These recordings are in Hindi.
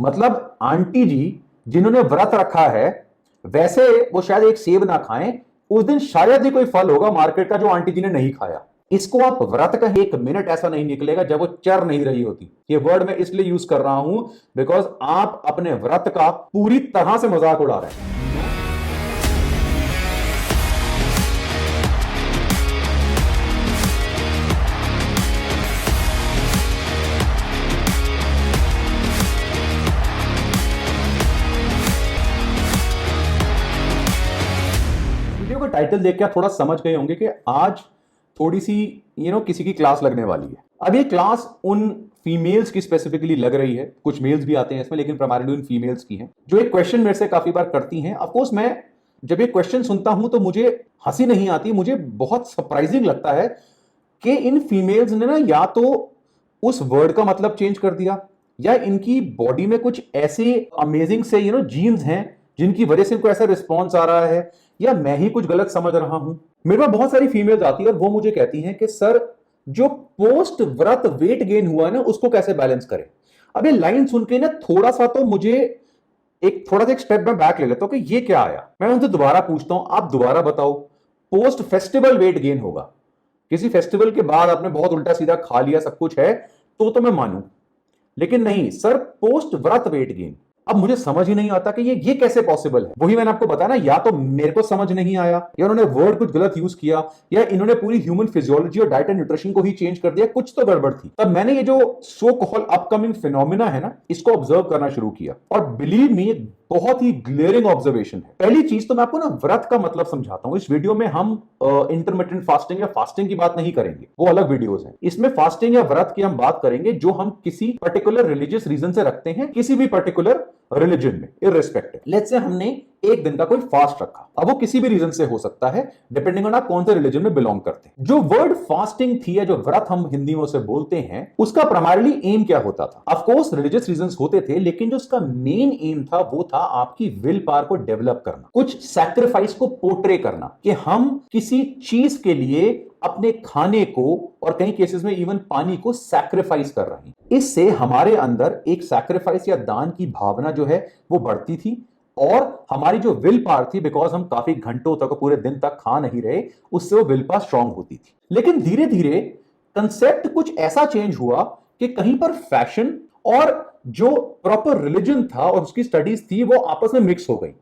मतलब आंटी जी जिन्होंने व्रत रखा है, वैसे वो शायद एक सेब ना खाएं, उस दिन शायद ही कोई फल होगा मार्केट का जो आंटी जी ने नहीं खाया। इसको आप व्रत का एक मिनट ऐसा नहीं निकलेगा जब वो चर नहीं रही होती। ये वर्ड मैं इसलिए यूज कर रहा हूं बिकॉज आप अपने व्रत का पूरी तरह से मजाक उड़ा रहे हैं। वीडियो का टाइटल देख के आप थोड़ा समझ गए होंगे कि आज थोड़ी सी किसी की क्लास लगने वाली है। अब ये क्लास उन फीमेल्स की स्पेसिफिकली लग रही है, कुछ मेल्स भी आते हैं इसमें, लेकिन प्राइमरीली उन फीमेल्स की है जो एक क्वेश्चन मेरे से काफी बार करती हैं। ऑफ कोर्स मैं जब ये क्वेश्चन सुनता हूं तो मुझे हंसी नहीं आती, मुझे बहुत सरप्राइजिंग लगता है कि इन फीमेल्स ने ना या तो उस वर्ड का मतलब चेंज कर दिया, या इनकी बॉडी में कुछ ऐसे अमेजिंग से जीन्स हैं जिनकी वजह से इनको ऐसा रिस्पॉन्स आ रहा है, या मैं ही कुछ गलत समझ रहा हूं। मेरे पास बहुत सारी फीमेल्स आती है और वो मुझे कहती हैं कि सर जो पोस्ट व्रत वेट गेन हुआ है ना उसको कैसे बैलेंस करें। अब ये लाइन सुन के ना थोड़ा सा तो मुझे थोड़ा सा एक स्टेप में बैक ले लेता हूं कि ये क्या आया। मैं उनसे दोबारा पूछता हूं, आप दोबारा बताओ, पोस्ट फेस्टिवल वेट गेन होगा, किसी फेस्टिवल के बाद आपने बहुत उल्टा सीधा खा लिया, सब कुछ है तो मैं मानूं, लेकिन नहीं सर पोस्ट व्रत वेट गेन। अब मुझे समझ ही नहीं आता कि ये कैसे पॉसिबल है। वही मैंने आपको बताया ना, या तो मेरे को समझ नहीं आया, या उन्होंने वर्ड कुछ गलत यूज किया, या इन्होंने पूरी ह्यूमन फिजियोलॉजी और डाइट एंड न्यूट्रिशन को ही चेंज कर दिया, कुछ तो गड़बड़ थी। तब मैंने ये जो सो कॉल्ड अपकमिंग फिनोमिना है ना, इसको ऑब्जर्व करना शुरू किया और बिलीव मी बहुत ही ग्लेयरिंग ऑब्जर्वेशन है। पहली चीज तो मैं आपको ना व्रत का मतलब समझाता हूं। इस वीडियो में हम इंटरमिटेंट फास्टिंग या फास्टिंग की बात नहीं करेंगे, वो अलग वीडियोस हैं। इसमें फास्टिंग या व्रत की हम बात करेंगे जो हम किसी पर्टिकुलर रिलीजियस रीजन से रखते हैं, किसी भी पर्टिकुलर रिलीजन में इररिस्पेक्टिव। लेट्स से हमने एक दिन का कोई फास्ट रखा, अब वो किसी भी रीजन से हो सकता है डिपेंडिंग ऑन आप कौन से रिलीजन में बिलोंग करते हैं। जो वर्ड फास्टिंग थी या जो व्रत हम हिंदी में उसे बोलते हैं, उसका प्राइमरीली एम क्या होता था? ऑफ कोर्स रिलीजियस रीजंस होते थे, लेकिन जो उसका मेन एम था वो था आपकी विल पावर को डेवलप करना, कुछ सैक्रिफाइस को पोर्ट्रे करना, कि हम किसी चीज के लिए अपने खाने को और कई केसेस में इवन पानी को सैक्रिफाइस कर रहे हैं। इससे हमारे अंदर एक सैक्रिफाइस या दान की भावना जो है वो बढ़ती थी, और हमारी जो विल पावर थी, बिकॉज हम काफी घंटों तक पूरे दिन तक खा नहीं रहे, उससे वो विल पावर स्ट्रांग होती थी। लेकिन धीरे धीरे कंसेप्ट कुछ ऐसा चेंज हुआ कि कहीं पर फैशन और जो प्रॉपर रिलीजन था और उसकी स्टडीज थी वो आपस में मिक्स हो गई,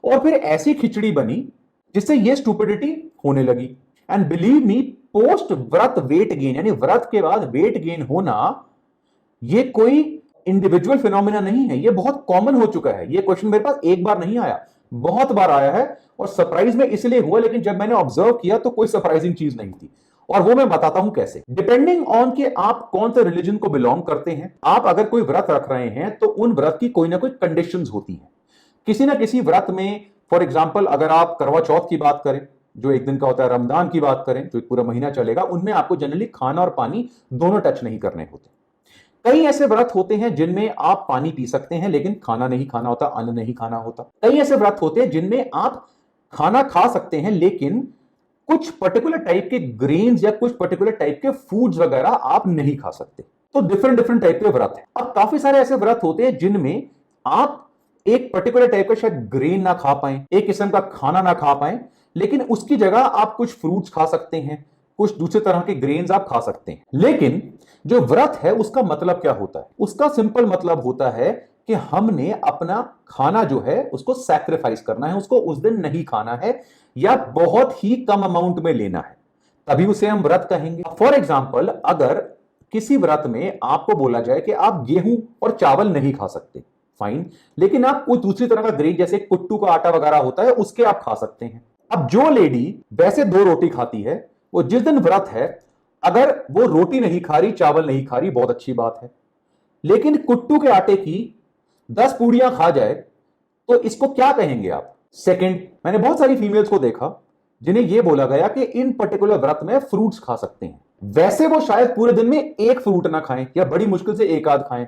और फिर ऐसी खिचड़ी बनी जिससे ये स्टूपिडिटी होने लगी। एंड बिलीव मी, पोस्ट व्रत वेट गेन यानी व्रत के बाद वेट गेन होना ये कोई इंडिविजुअल फिनोमिना नहीं है, ये बहुत कॉमन हो चुका है। ये क्वेश्चन मेरे पास एक बार नहीं आया, बहुत बार आया है, और सरप्राइज में इसलिए हुआ, लेकिन जब मैंने ऑब्जर्व किया तो कोई सरप्राइजिंग चीज नहीं थी, और वो मैं बताता हूं कैसे। डिपेंडिंग ऑन कि आप कौन से रिलीजन को बिलोंग करते हैं, आप अगर कोई व्रत रख रहे हैं तो उन व्रत की कोई ना कोई कंडीशंस होती हैं। किसी ना किसी व्रत में, फॉर एग्जाम्पल अगर आप करवा चौथ की बात करें जो एक दिन का होता है, रमजान की बात करें जो एक पूरा महीना चलेगा, उनमें आपको जनरली खाना और पानी दोनों टच नहीं करने होते। कई ऐसे व्रत होते हैं जिनमें आप पानी पी सकते हैं लेकिन खाना नहीं खाना होता, अन्न नहीं खाना होता। कई ऐसे व्रत होते हैं जिनमें आप खाना खा सकते हैं लेकिन कुछ पर्टिकुलर टाइप के ग्रेन्स या कुछ पर्टिकुलर टाइप के फूड्स वगैरह आप नहीं खा सकते। तो डिफरेंट डिफरेंट टाइप के व्रत है। अब काफी सारे ऐसे व्रत होते हैं जिनमें आप एक पर्टिकुलर टाइप का शायद ग्रेन ना खा पाए, एक किस्म का खाना ना खा पाए, लेकिन उसकी जगह आप कुछ फ्रूट्स खा सकते हैं, कुछ दूसरे तरह के ग्रेन्स आप खा सकते हैं। लेकिन जो व्रत है उसका मतलब क्या होता है? उसका सिंपल मतलब होता है कि हमने अपना खाना जो है उसको सैक्रिफाइस करना है, उसको उस दिन नहीं खाना है, या बहुत ही कम अमाउंट में लेना है, तभी उसे हम व्रत कहेंगे। फॉर एग्जाम्पल, अगर किसी व्रत में आपको बोला जाए कि आप गेहूं और चावल नहीं खा सकते, फाइन, लेकिन आप कोई दूसरी तरह का ग्रेन जैसे कुट्टू का आटा वगैरह होता है उसके आप खा सकते हैं। अब जो लेडी वैसे 2 रोटी खाती है, वो जिस दिन व्रत है अगर वो रोटी नहीं खा रही, चावल नहीं खा रही, बहुत अच्छी बात है, लेकिन कुट्टू के आटे की 10 पूड़ियां खा जाए तो इसको क्या कहेंगे आप? सेकंड, मैंने बहुत सारी फीमेल्स को देखा जिन्हें यह बोला गया कि इन पर्टिकुलर व्रत में फ्रूट्स खा सकते हैं। वैसे वो शायद पूरे दिन में एक फ्रूट ना खाएं या बड़ी मुश्किल से एक आध खाएं,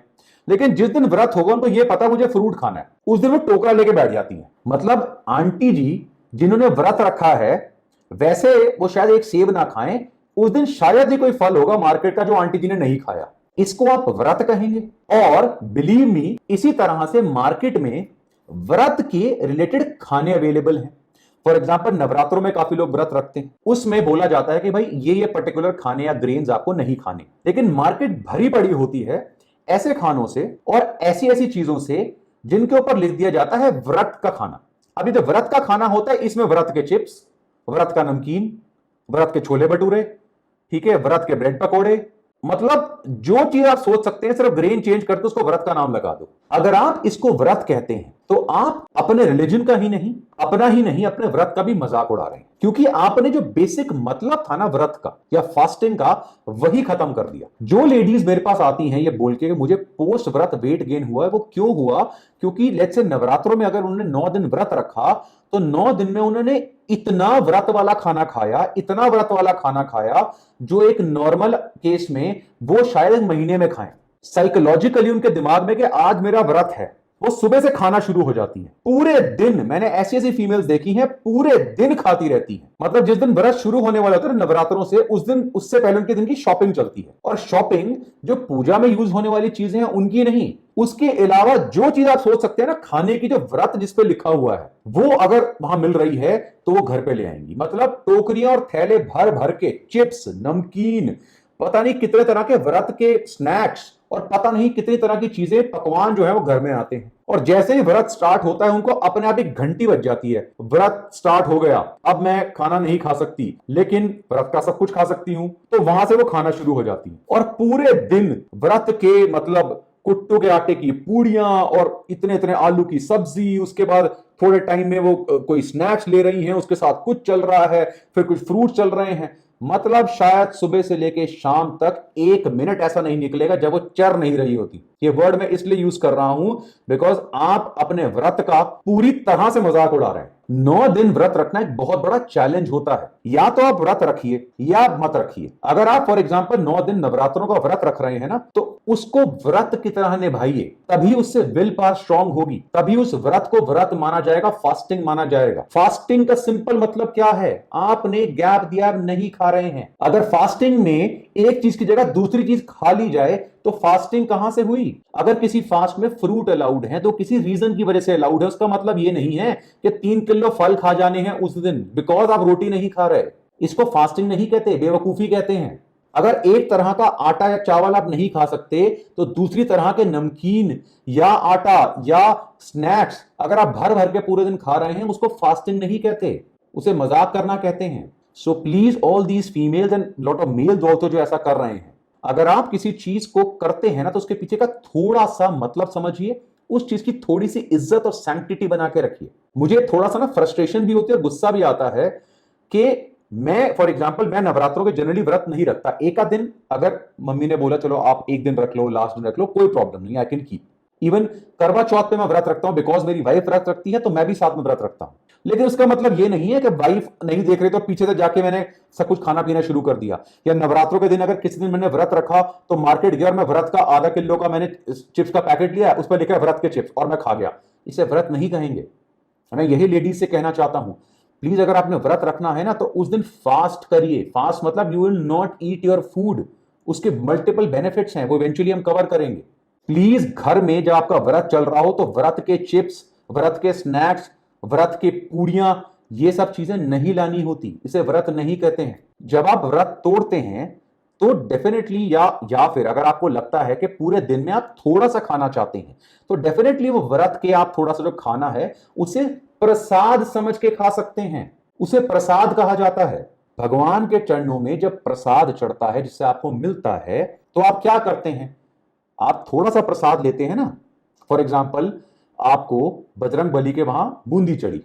लेकिन जिस दिन व्रत होगा उनको यह पता मुझे फ्रूट खाना है, उस दिन वो टोकरा लेके बैठ जाती है। मतलब आंटी जी जिन्होंने व्रत रखा है, वैसे वो शायद एक सेब ना खाएं, उस दिन शायद ही कोई फल होगा मार्केट का जो आंटी जी ने नहीं खाया। इसको आप व्रत कहेंगे। और बिलीव मी, इसी तरह से मार्केट में व्रत के रिलेटेड खाने अवेलेबल हैं। फॉर एग्जाम्पल नवरात्रों में काफी लोग व्रत रखते हैं, उसमें बोला जाता है कि भाई ये पर्टिकुलर खाने या ग्रेन्स आपको नहीं खाने, लेकिन मार्केट भरी पड़ी होती है ऐसे खानों से और ऐसी ऐसी चीजों से जिनके ऊपर लिख दिया जाता है व्रत का खाना। अभी जो व्रत का खाना होता है इसमें व्रत के चिप्स, व्रत का नमकीन, व्रत के छोले भटूरे, ठीक है, व्रत के ब्रेड पकौड़े, मतलब जो चीज आप सोच सकते हैं सिर्फ ग्रेन चेंज करके उसको व्रत का नाम लगा दो। अगर आप इसको व्रत कहते हैं तो आप अपने रिलीजन का ही नहीं, अपना ही नहीं, अपने व्रत का भी मजाक उड़ा रहे हैं, क्योंकि आपने जो बेसिक मतलब था ना व्रत का या फास्टिंग का, वही खत्म कर दिया। जो लेडीज मेरे पास आती हैं ये बोल के मुझे पोस्ट व्रत वेट गेन हुआ है, वो क्यों हुआ? क्योंकि लेट्स से नवरात्रों में अगर उन्होंने 9 दिन व्रत रखा तो 9 दिन में उन्होंने इतना व्रत वाला खाना खाया, इतना व्रत वाला खाना खाया जो एक नॉर्मल केस में वो शायद एक महीने में खाएं। साइकोलॉजिकली उनके दिमाग में कि आज मेरा व्रत है, वो सुबह से खाना शुरू हो जाती है। पूरे दिन मैंने ऐसी ऐसी फीमेल्स देखी हैं पूरे दिन खाती रहती हैं। मतलब जिस दिन व्रत शुरू होने वाला होता है नवरात्रों से, उस दिन उससे पहले उनके दिन की शॉपिंग चलती है। और शॉपिंग जो पूजा में यूज होने वाली चीजें हैं उनकी नहीं, उसके अलावा जो चीज आप सोच सकते हैं ना खाने की, जो व्रत जिस पे लिखा हुआ है वो अगर वहां मिल रही है तो वो घर पे ले आएंगी। मतलब टोकरियां और थैले भर भर के चिप्स, नमकीन, पता नहीं कितने तरह के व्रत के स्नैक्स और पता नहीं कितनी तरह की चीजें, पकवान जो है वो घर में आते हैं। और जैसे ही व्रत स्टार्ट होता है उनको अपने आप एक घंटी बज जाती है, व्रत स्टार्ट हो गया, अब मैं खाना नहीं खा सकती लेकिन व्रत का सब कुछ खा सकती हूं, तो वहां से वो खाना शुरू हो जाती है। और पूरे दिन व्रत के मतलब कुट्टू के आटे की पूड़ियां और इतने इतने आलू की सब्जी, उसके बाद थोड़े टाइम में वो कोई स्नैक्स ले रही हैं, उसके साथ कुछ चल रहा है, फिर कुछ फ्रूट चल रहे हैं। मतलब शायद सुबह से लेके शाम तक 1 मिनट ऐसा नहीं निकलेगा जब वो चर नहीं रही होती। ये वर्ड मैं इसलिए यूज कर रहा हूं बिकॉज आप अपने व्रत का पूरी तरह से मजाक उड़ा रहे हैं। 9 दिन व्रत रखना एक बहुत बड़ा चैलेंज होता है। या तो आप व्रत रखिए या मत रखिए। अगर आप फॉर एग्जांपल 9 दिन नवरात्रों का व्रत रख रहे हैं ना, तो उसको व्रत की तरह निभाइए, तभी उससे विल पावर स्ट्रांग होगी, तभी उस व्रत को व्रत माना जाएगा, फास्टिंग माना जाएगा। फास्टिंग का सिंपल मतलब क्या है? आपने गैप दिया, नहीं खा रहे हैं। अगर फास्टिंग में एक चीज की जगह दूसरी चीज खा ली जाए तो फास्टिंग कहां से हुई? अगर किसी फास्ट में फ्रूट अलाउड है तो किसी रीजन की वजह से अलाउड है, उसका मतलब यह नहीं है कि 3 किलो फल खा जाने हैं उस दिन बिकॉज आप रोटी नहीं खा रहे। इसको फास्टिंग नहीं कहते, बेवकूफी कहते हैं। अगर एक तरह का आटा या चावल आप नहीं खा सकते तो दूसरी तरह के नमकीन या आटा या स्नैक्स अगर आप भर भर के पूरे दिन खा रहे हैं, उसको फास्टिंग नहीं कहते, उसे मजाक करना कहते हैं। So please all these females and lot of males also जो ऐसा कर रहे हैं, अगर आप किसी चीज को करते हैं ना तो उसके पीछे का थोड़ा सा मतलब समझिए, उस चीज की थोड़ी सी इज्जत और सैंक्टिटी बना के रखिए। मुझे थोड़ा सा ना फ्रस्ट्रेशन भी होती है और गुस्सा भी आता है कि मैं फॉर एग्जांपल मैं नवरात्रों के जनरली व्रत नहीं रखता। एक आध दिन अगर मम्मी ने बोला चलो आप एक दिन रख लो, लास्ट दिन रख लो, कोई प्रॉब्लम नहीं, आई कैन कीप। इवन करवा चौथ पे मैं व्रत रखता हूं बिकॉज मेरी वाइफ व्रत रखती है तो मैं भी साथ में व्रत रखता हूं। लेकिन उसका मतलब ये नहीं है कि वाइफ नहीं देख रही तो पीछे से जाके मैंने सब कुछ खाना पीना शुरू कर दिया। या नवरात्रों के दिन अगर किसी दिन मैंने व्रत रखा तो मार्केट गया और मैं व्रत का आधा किलो का मैंने चिप्स का पैकेट लिया, उस पर लिखा व्रत के चिप्स, और मैं खा गया। इसे व्रत नहीं कहेंगे। मैं यही लेडीज से कहना चाहता हूं, प्लीज अगर आपने व्रत रखना है ना तो उस दिन फास्ट करिए। फास्ट मतलब you will not eat your food. उसके मल्टीपल बेनिफिट्स हैं, वो इवेंचुअली हम कवर करेंगे। प्लीज घर में जब आपका व्रत चल रहा हो तो व्रत के चिप्स, व्रत के स्नैक्स, व्रत की पूड़ियां, ये सब चीजें नहीं लानी होती, इसे व्रत नहीं कहते हैं। जब आप व्रत तोड़ते हैं तो डेफिनेटली या फिर अगर आपको लगता है कि पूरे दिन में आप थोड़ा सा खाना चाहते हैं तो डेफिनेटली वो व्रत के आप थोड़ा सा जो खाना है उसे प्रसाद समझ के खा सकते हैं। उसे प्रसाद कहा जाता है। भगवान के चरणों में जब प्रसाद चढ़ता है जिससे आपको मिलता है तो आप क्या करते हैं? आप थोड़ा सा प्रसाद लेते हैं ना। फॉर एग्जाम्पल आपको बजरंग बली के वहां बूंदी चढ़ी,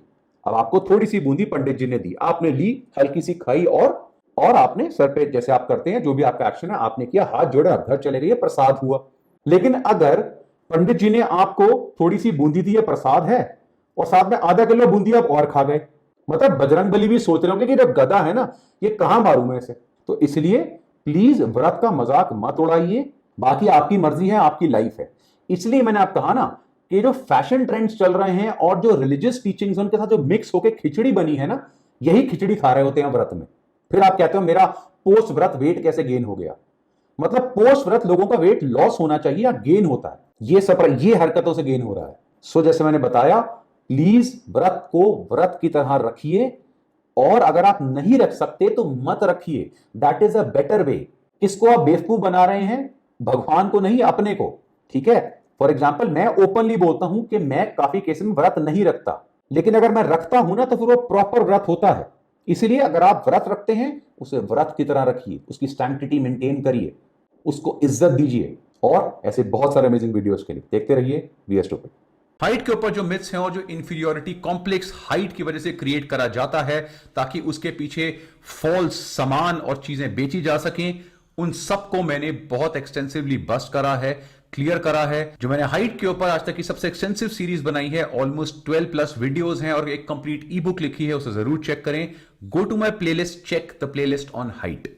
अब आपको थोड़ी सी बूंदी पंडित जी ने दी, आपने ली, हल्की सी खाई और आपने सर पे जैसे आप करते हैं जो भी आपका एक्शन है आपने किया, हाथ जोड़े, आप घर चले गए, प्रसाद हुआ। लेकिन अगर पंडित जी ने आपको थोड़ी सी बूंदी दी है, प्रसाद है, और साथ में आधा किलो बूंदी आप और खा गए, मतलब बजरंग बली भी सोच रहे होंगे कि जब गधा है ना ये कहां मारू मैं इसे। तो इसलिए प्लीज व्रत का मजाक मत उड़ाइए। बाकी आपकी मर्जी है, आपकी लाइफ है। इसलिए मैंने आप कहा ना कि जो फैशन ट्रेंड्स चल रहे हैं और जो रिलीजियस टीचिंग्स उनके साथ जो मिक्स होकर खिचड़ी बनी है ना, यही खिचड़ी खा रहे होते हैं व्रत में। फिर आप कहते हो मेरा पोस्ट व्रत वेट कैसे गेन हो गया। मतलब पोस्ट व्रत लोगों का वेट लॉस होना चाहिए या गेन होता है, ये हरकतों से गेन हो रहा है। सो जैसे मैंने बताया, प्लीज व्रत को व्रत की तरह रखिए, और अगर आप नहीं रख सकते तो मत रखिए। That is a better way. किसको आप बेवकूफ बना रहे हैं? भगवान को नहीं, अपने को। ठीक है, फॉर एग्जाम्पल मैं ओपनली बोलता हूं कि मैं काफी केस में व्रत नहीं रखता, लेकिन अगर मैं रखता हूं ना तो फिर वो प्रॉपर व्रत होता है। इसलिए अगर आप व्रत रखते हैं, उसे व्रत की तरह रखिए, उसकी सैंक्टिटी मेंटेन करिए, उसको इज्जत दीजिए। और ऐसे बहुत सारे अमेजिंग वीडियोस के लिए देखते रहिए वी आर स्टूपिड। हाइट के ऊपर जो मिथ्स हैं और जो इंफीरियोरिटी कॉम्प्लेक्स हाइट की वजह से क्रिएट करा जाता है ताकि उसके पीछे फॉल्स सामान और चीजें बेची जा सकें, उन सबको मैंने बहुत एक्सटेंसिवली बस्ट करा है, क्लियर करा है। जो मैंने हाइट के ऊपर आज तक की सबसे एक्सटेंसिव सीरीज बनाई है, ऑलमोस्ट 12 प्लस वीडियोस हैं और एक कंप्लीट ई बुक लिखी है, उसे जरूर चेक करें। Go to my playlist, check the playlist on height.